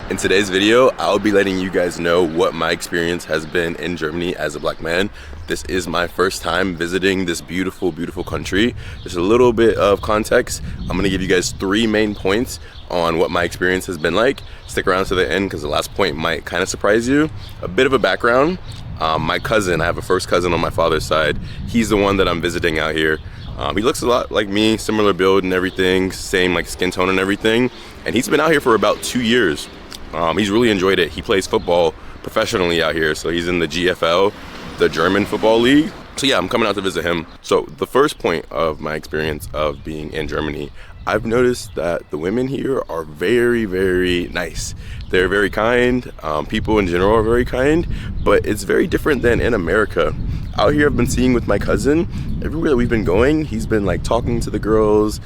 In today's video, I'll be letting you guys know what my experience has been in Germany as a black man. This is my first time visiting this beautiful, beautiful country. Just a little bit of context. I'm gonna give you guys 3 main points on what my experience has been like. Stick around to the end because the last point might kind of surprise you. A bit of a background. My cousin, I have a first cousin on my father's side. He's the one that I'm visiting out here. He looks a lot like me, similar build and everything, same like skin tone and everything. And he's been out here for about 2 years. He's really enjoyed it. He plays football professionally out here. So he's in the GFL, the German football league. So yeah, I'm coming out to visit him. So the first point of my experience of being in Germany, I've noticed that the women here are very, very nice. They're very kind. People in general are very kind, but it's very different than in America. Out here, I've been seeing with my cousin, everywhere that we've been going, he's been like talking to the girls,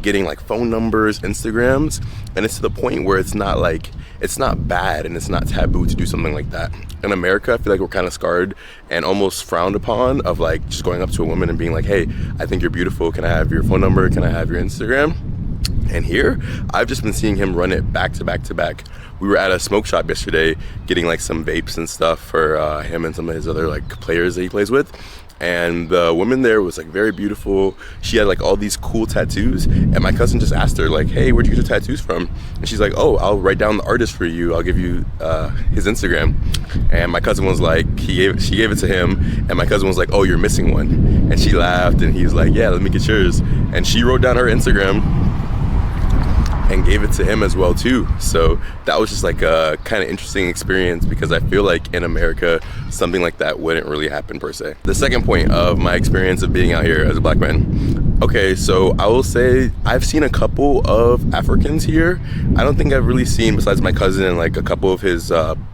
getting like phone numbers, Instagrams, and it's to the point where it's not bad and it's not taboo to do something like that. In America, I feel like we're kind of scarred and almost frowned upon of like just going up to a woman and being like, hey, I think you're beautiful. Can I have your phone number? Can I have your Instagram? And here, I've just been seeing him run it back to back to back. We were at a smoke shop yesterday getting like some vapes and stuff for him and some of his other like players that he plays with. And the woman there was like very beautiful. She had like all these cool tattoos. And my cousin just asked her like, hey, where'd you get your tattoos from? And she's like, oh, I'll write down the artist for you. I'll give you his Instagram. And my cousin was like, she gave it to him. And my cousin was like, oh, you're missing one. And she laughed and he's like, yeah, let me get yours. And she wrote down her Instagram and gave it to him as well too. So that was just like a kind of interesting experience because I feel like in America something like that wouldn't really happen per se. The second point of my experience of being out here as a black man. Okay, so I will say I've seen a couple of Africans here. I don't think I've really seen, besides my cousin and like a couple of his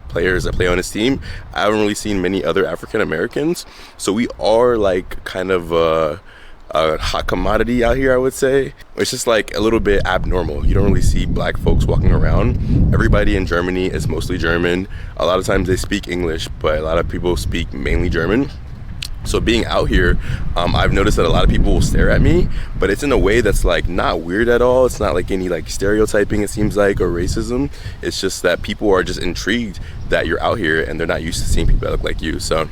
players that play on his team, I haven't really seen many other African Americans. So we are like kind of a hot commodity out here, I would say. It's just like a little bit abnormal. You don't really see black folks walking around. Everybody in Germany is mostly German. A lot of times they speak English, but a lot of people speak mainly German. So being out here, I've noticed that a lot of people will stare at me, but it's in a way that's like not weird at all. It's not like any like stereotyping, it seems like, or racism. It's just that people are just intrigued that you're out here and they're not used to seeing people that look like you. So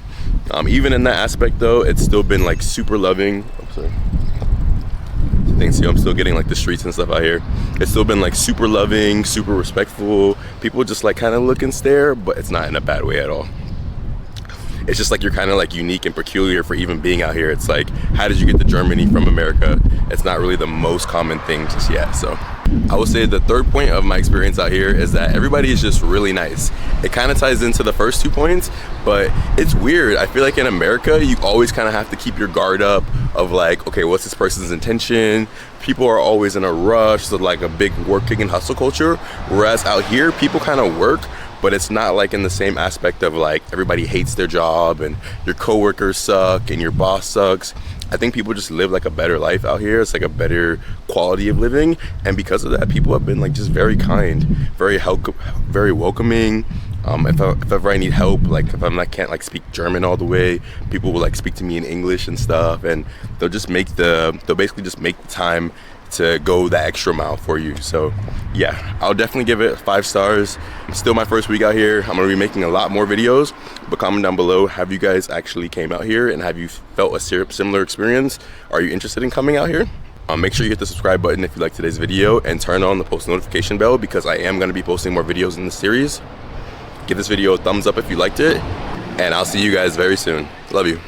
even in that aspect though, it's still been like super loving. I'm sorry. Thanks, I'm still getting like the streets and stuff out here. It's still been like super loving, super respectful. People just like kind of look and stare, but it's not in a bad way at all. It's just like you're kind of like unique and peculiar for even being out here. It's like, how did you get to Germany from America? It's not really the most common thing just yet. So I would say the third point of my experience out here is that everybody is just really nice. It kind of ties into the first 2 points, but it's weird. I feel like in America, you always kind of have to keep your guard up of like, okay, what's this person's intention? People are always in a rush, so like a big working and hustle culture. Whereas out here, people kind of work, but it's not like in the same aspect of like everybody hates their job and your coworkers suck and your boss sucks. I think people just live like a better life out here. It's like a better quality of living, and because of that, people have been like just very kind, very welcoming. If ever I need help, like if can't like speak German all the way, people will like speak to me in English and stuff, and they'll basically just make the time to go the extra mile for you. So yeah, I'll definitely give it 5 stars. It's still my first week out here. I'm gonna be making a lot more videos, but comment down below, have you guys actually came out here and have you felt a similar experience? Are you interested in coming out here? Make sure you hit the subscribe button if you like today's video and turn on the post notification bell because I am gonna be posting more videos in this series. Give this video a thumbs up if you liked it, and I'll see you guys very soon. Love you.